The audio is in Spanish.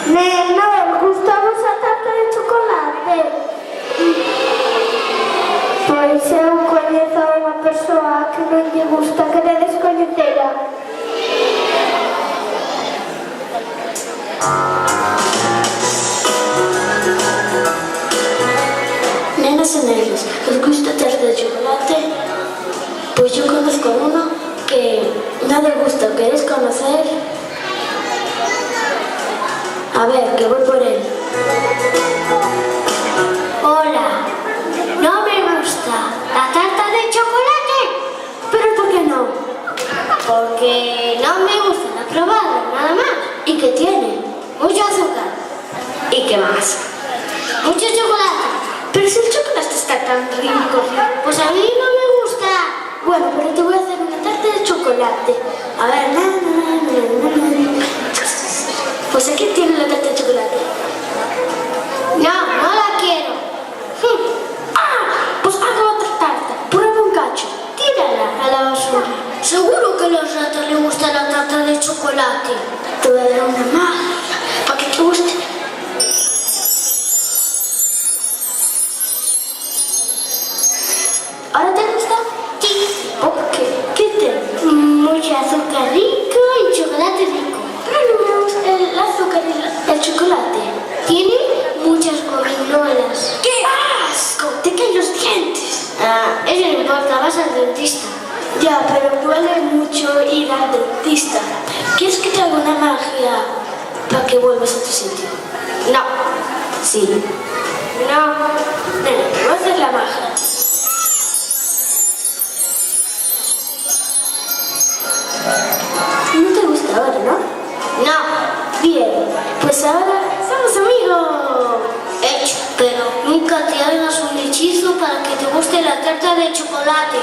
Nena, gustamos a tarta de chocolate. Pois eu coñezo a unha persoa que non lle gusta, que lle descoñecera. Nenas e nenos, os gusta a tarta de chocolate? Pois eu conozco uno que non lle gusta. Queres conocer? A ver, que voy por él. Hola, no me gusta la tarta de chocolate. ¿Pero por qué no? Porque no me gusta la probada, nada más. ¿Y qué tiene? Mucho azúcar. ¿Y qué más? Mucho chocolate. Pero si el chocolate está tan rico. Pues a mí no me gusta. Bueno, pero te voy a hacer una tarta de chocolate. A ver, Pues aquí tiene la tarta de chocolate. No, no la quiero. Pues hago otra tarta. Prueba un cacho. Tírala a la basura. Seguro que a los ratos les gusta la tarta de chocolate. Te voy a dar una más para que te guste. ¿Ahora te gusta? Sí. ¿Por qué? ¿Qué tiene? Mucho azúcar rico y chocolate rico. Pero no me gusta el azúcar y el chocolate. Tiene muchas gominolas. ¡Qué asco! Te caen los dientes. Eso no importa, vas al dentista. Ya, pero duele mucho ir al dentista. ¿Quieres que te haga una magia para que vuelvas a tu sitio? No. Sí. No. Nena, te voy a hacer la magia. No te gusta ahora, ¿no? No. Bien, pues ahora somos amigos. Hecho, pero nunca te hagas un hechizo para que te guste la tarta de chocolate.